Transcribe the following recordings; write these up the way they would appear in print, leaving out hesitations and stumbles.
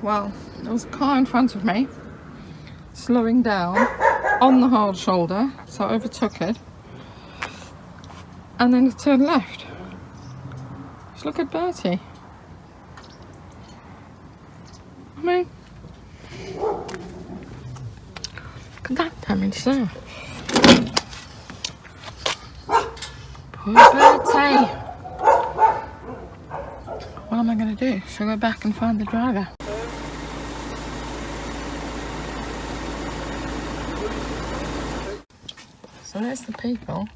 Well, there was a car in front of me, slowing down on the hard shoulder, so I overtook it, and then it turned left. Just look at Bertie. I mean, look at that damage there. Poor Bertie. What am I going to do? Shall I go back and find the driver? So there's the people.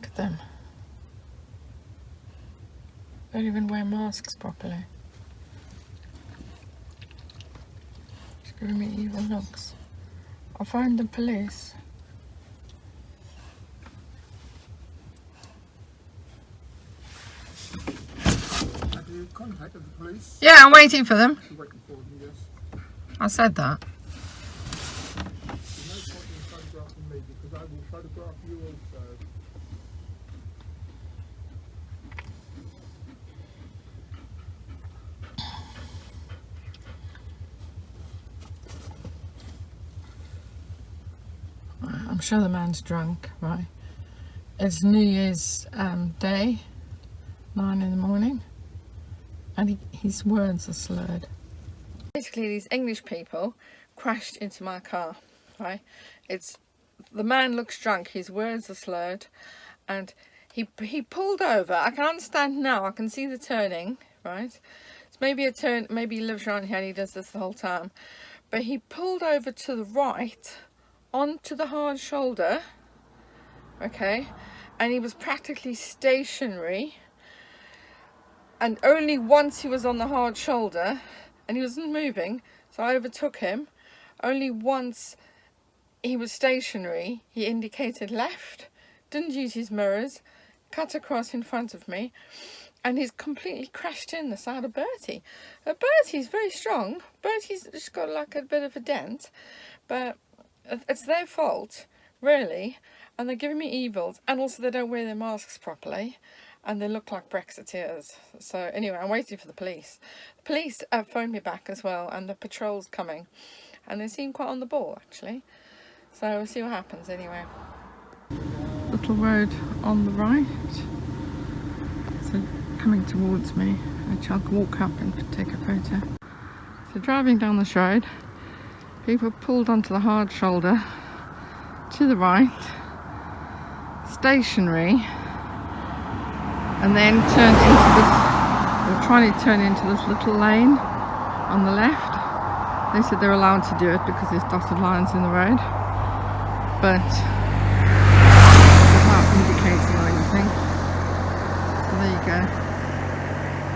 Look at them. They don't even wear masks properly. It's giving me evil looks. I'll find the police. Have you contacted the police? Yeah, I'm waiting for them. You're waiting for them, yes. I said that. There's no point in photographing me because I will photograph you also. I'm sure the man's drunk, right? It's New Year's Day, 9 in the morning, and his words are slurred. Basically, these English people crashed into my car, right? The man looks drunk, his words are slurred, and he pulled over. I can understand now, I can see the turning, right? It's maybe a turn, maybe he lives around here and he does this the whole time, but he pulled over to the right, onto the hard shoulder, okay, and he was practically stationary, and only once he was on the hard shoulder and he wasn't moving, so I overtook him. Only once he was stationary, he indicated left, didn't use his mirrors, cut across in front of me, and he's completely crashed in the side of Bertie. Bertie's very strong. Bertie's just got like a bit of a dent, but it's their fault, really, and they're giving me evils, and also they don't wear their masks properly, and they look like Brexiteers. So anyway, I'm waiting for the police. The police phoned me back as well, and the patrol's coming, and they seem quite on the ball, actually. So we'll see what happens anyway. Little road on the right, so coming towards me, which I'll walk up and take a photo. So driving down this road, people pulled onto the hard shoulder to the right, stationary, and then turned into this, they were trying to turn into this little lane on the left. They said they're allowed to do it because there's dotted lines in the road, but without indicating or anything. So there you go.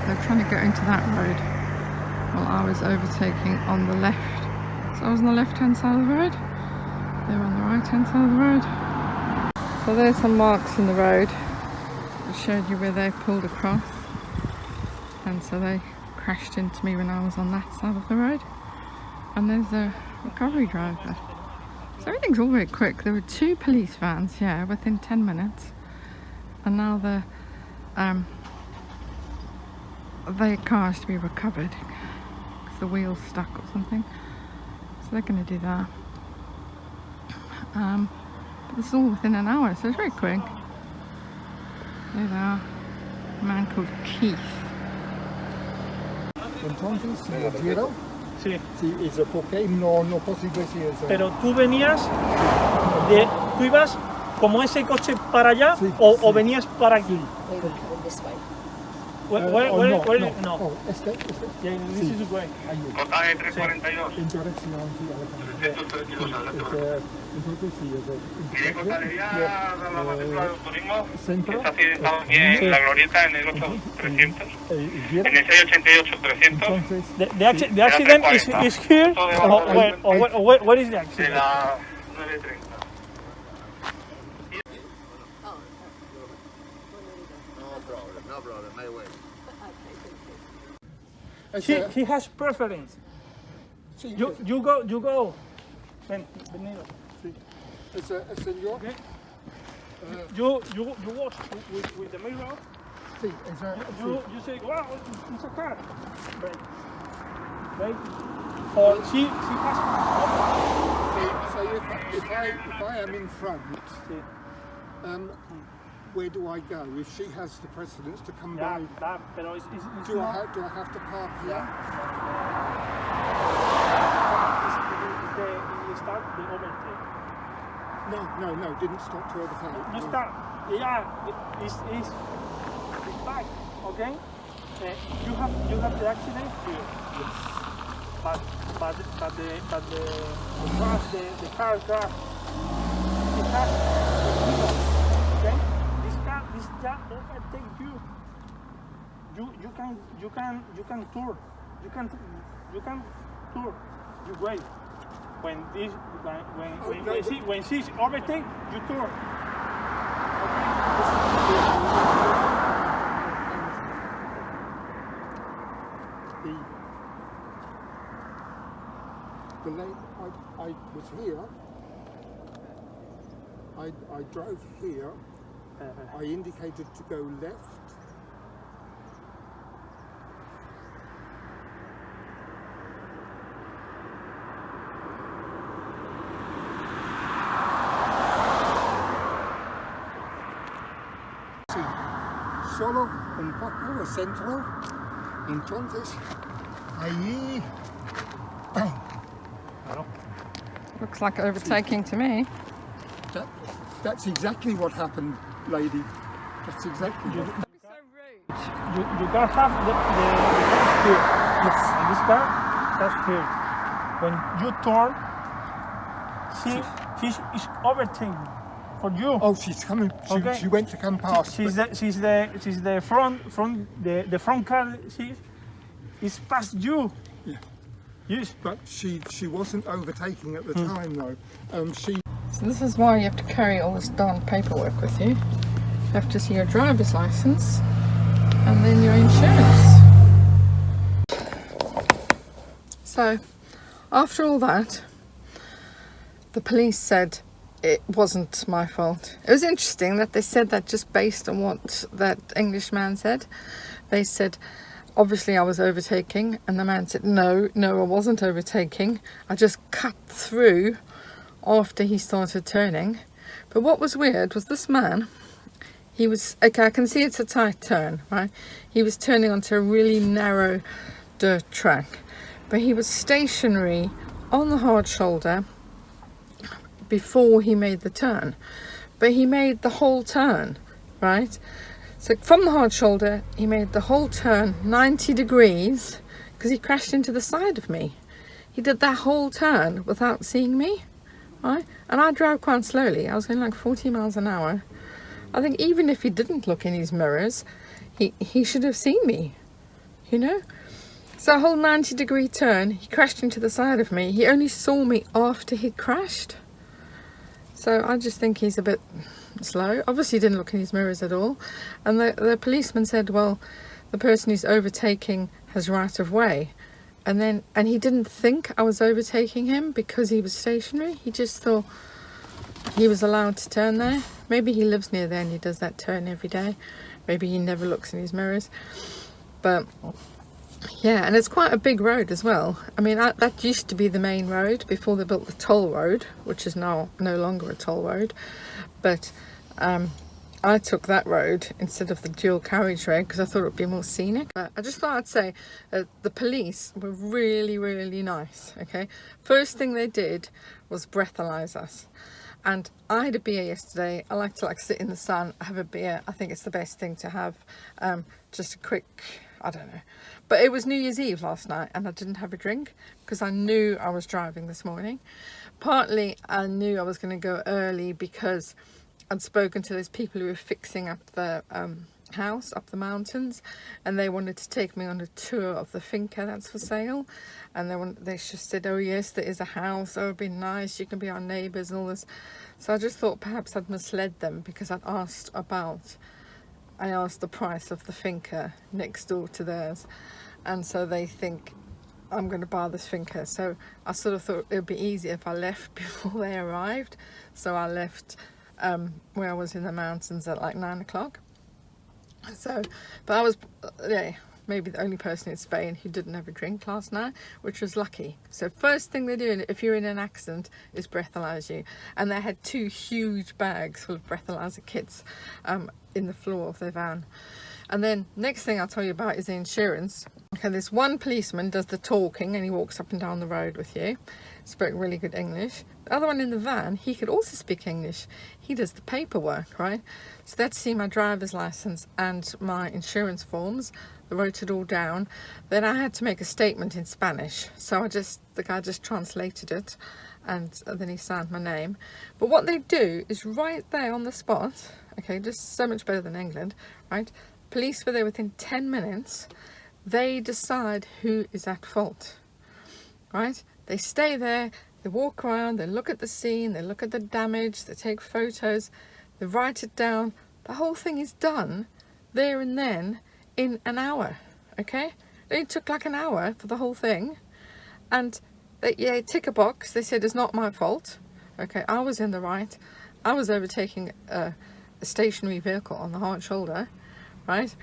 They're trying to go into that road while I was overtaking on the left. So I was on the left hand side of the road, they were on the right hand side of the road. So there's some marks in the road. I showed you where they pulled across, and so they crashed into me when I was on that side of the road. And there's a recovery driver. So everything's all very quick. There were 2 police vans, yeah, within 10 minutes, and now their car is to be recovered because the wheel's stuck or something. So they're going to do that. But this is all within an hour, so it's very quick. There they are. A man called Keith. Entonces, si lo quiero, Sí. sí, eso porque no posible si eso. Pero tú venías, tú ibas como ese coche para allá, Sí, o sí. venías para aquí. No. Este. Yeah, this is the way. Ahí. Portaje 342. En dirección, sí, a la 303 kilos al metro. entonces sí, eso. Mire, contabilidad de la matrícula de turismo, Centro. está accidentado aquí en la glorieta en el 8300. ¿Quiero? En el 688-300. Entonces, The accident is here, or where is the De accident? la 930. No problem, my way. He has preference. sí, You go. Ven, venido. sí. El señor. Okay. You watch with the mirror. Sí, eso. You say, wow, it's a car. Right. right? Or she has. So if I am in front, where do I go? If she has the precedence to come Yeah, by, that, pero it's do I not. have to park here? It's the start the overtake. No, didn't stop to overtake. No start. Yeah, it's back. Okay. You have the accident here. Yes. But the car crash. It has. Okay. This car overtake you. You can tour. You can tour. You wait. When she's overtake, you tour. The lane I was here. I drove here. I indicated to go left. Sí, solo un poco al centro. Entonces, ahí. Looks like overtaking to me. That's exactly what happened, lady. That's exactly what happened. So rude. You can have the gas here. Yes. And this car, that's here. When you turn, she's overtaking for you. Oh, she's coming. Okay. She went to come past. She's the front car. Is past you. Yeah. Yes. But she wasn't overtaking at the time though. So this is why you have to carry all this darn paperwork with you. You have to see your driver's license and then your insurance. So after all that, the police said it wasn't my fault. It was interesting that they said that just based on what that Englishman said. They said, obviously I was overtaking, and the man said, no, I wasn't overtaking. I just cut through after he started turning. But what was weird was this man, he was, okay, I can see it's a tight turn, right? He was turning onto a really narrow dirt track, but he was stationary on the hard shoulder before he made the turn. But he made the whole turn, right? So from the hard shoulder, he made the whole turn 90 degrees because he crashed into the side of me. He did that whole turn without seeing me, right? And I drove quite slowly. I was going like 40 miles an hour. I think even if he didn't look in his mirrors, he should have seen me, you know? So a whole 90-degree turn, he crashed into the side of me. He only saw me after he'd crashed. So I just think he's a bit slow. Obviously he didn't look in his mirrors at all. And the policeman said, well, the person who's overtaking has right of way. And he didn't think I was overtaking him because he was stationary. He just thought he was allowed to turn there. Maybe he lives near there and he does that turn every day. Maybe he never looks in his mirrors. But yeah, and it's quite a big road as well. I mean, that used to be the main road before they built the toll road, which is now no longer a toll road. But I took that road instead of the dual carriageway because I thought it would be more scenic. I just thought I'd say the police were really, really nice, okay? First thing they did was breathalyze us. And I had a beer yesterday. I like to sit in the sun, have a beer. I think it's the best thing to have. Just a quick, I don't know. But it was New Year's Eve last night and I didn't have a drink because I knew I was driving this morning. Partly I knew I was going to go early because I'd spoken to those people who were fixing up the house up the mountains, and they wanted to take me on a tour of the finca that's for sale. And they just said, oh yes, there is a house, oh it'd be nice, you can be our neighbours and all this. So I just thought perhaps I'd misled them because I asked the price of the finca next door to theirs, and so they think I'm going to buy this finca. So I sort of thought it would be easier if I left before they arrived. So I left where I was in the mountains at like 9 o'clock. So, but I was, yeah, maybe the only person in Spain who didn't have a drink last night, which was lucky. So first thing they do if you're in an accident is breathalyze you. And they had 2 huge bags full of breathalyzer kits in the floor of their van. And then next thing I'll tell you about is the insurance. Okay, this one policeman does the talking and he walks up and down the road with you. Spoke really good English. The other one in the van, he could also speak English. He does the paperwork, right? So they had to see my driver's license and my insurance forms. They wrote it all down. Then I had to make a statement in Spanish. So the guy just translated it, and then he signed my name. But what they do is right there on the spot, okay, just so much better than England, right? Police were there within 10 minutes. They decide who is at fault, right? They stay there, they walk around, they look at the scene, they look at the damage, they take photos, they write it down. The whole thing is done there and then in an hour, okay? It took like an hour for the whole thing. And they tick a box. They said it's not my fault. Okay, I was in the right. I was overtaking a stationary vehicle on the hard shoulder, right?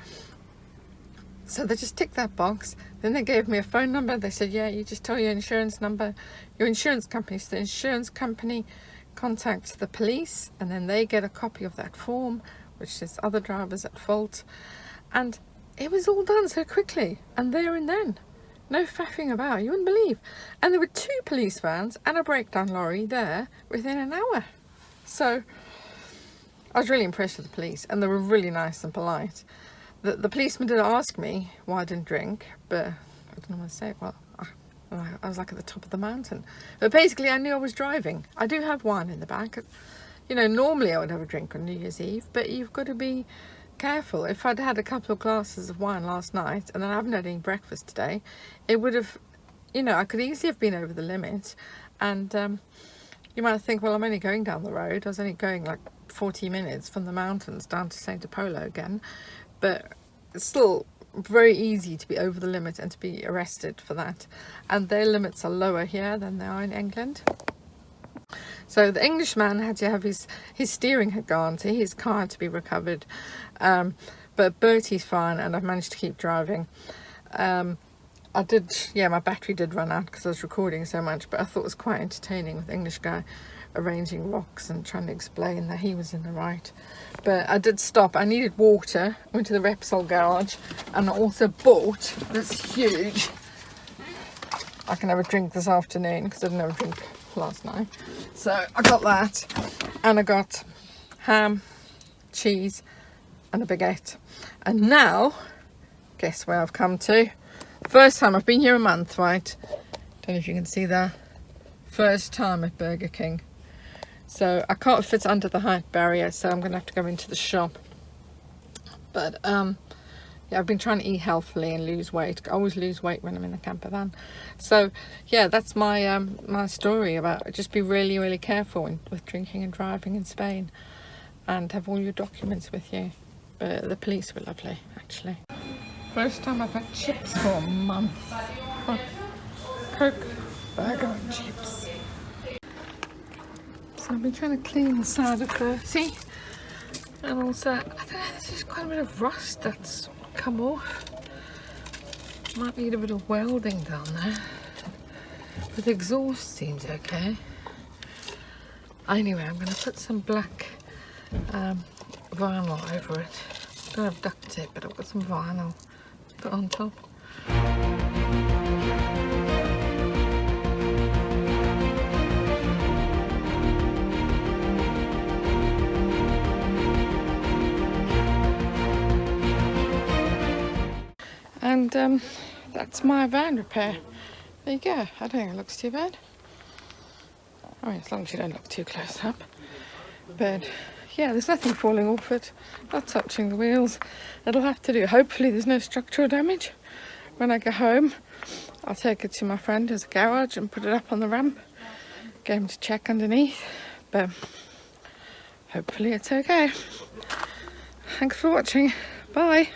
So they just ticked that box. Then they gave me a phone number. They said, yeah, you just tell your insurance number, your insurance company. So the insurance company contacts the police, and then they get a copy of that form, which says other drivers at fault. And it was all done so quickly, and there and then. No faffing about, you wouldn't believe. And there were 2 police vans and a breakdown lorry there within an hour. So I was really impressed with the police, and they were really nice and polite. The policeman did ask me why I didn't drink, but I didn't want to say it. Well, I was like at the top of the mountain. But basically I knew I was driving. I do have wine in the back. You know, normally I would have a drink on New Year's Eve, but you've got to be careful. If I'd had a couple of glasses of wine last night and then I haven't had any breakfast today, it would have, you know, I could easily have been over the limit. And you might think, well, I'm only going down the road. I was only going like 40 minutes from the mountains down to St. Apollo again. But it's still very easy to be over the limit and to be arrested for that. And their limits are lower here than they are in England. So the Englishman had to have his steering had gone, so his car had to be recovered. But Bertie's fine, and I've managed to keep driving. My battery did run out because I was recording so much, but I thought it was quite entertaining with the English guy arranging rocks and trying to explain that he was in the right. But I did stop. I needed water. Went to the Repsol garage, and I also bought this huge. I can have a drink this afternoon because I didn't have a drink last night. So I got that, and I got ham, cheese, and a baguette. And now, guess where I've come to? First time, I've been here a month, right? Don't know if you can see that. First time at Burger King. So I can't fit under the height barrier, so I'm gonna have to go into the shop. But yeah, I've been trying to eat healthily and lose weight. I always lose weight when I'm in the camper van. So yeah, that's my my story about just be really, really careful with drinking and driving in Spain, and have all your documents with you. But the police were lovely, actually. First time I've had chips for a month. Coke, burger and chips. So I've been trying to clean the side of Bertie, and also, I don't know, there's just quite a bit of rust that's come off. Might need a bit of welding down there, but the exhaust seems okay. Anyway, I'm going to put some black vinyl over it. I don't have duct tape, but I've got some vinyl to put on top. And that's my van repair. There you go. I don't think it looks too bad. I mean, as long as you don't look too close up. But yeah, there's nothing falling off it. Not touching the wheels. It'll have to do. Hopefully there's no structural damage. When I go home, I'll take it to my friend who's a garage and put it up on the ramp. Get him to check underneath. But hopefully it's okay. Thanks for watching. Bye.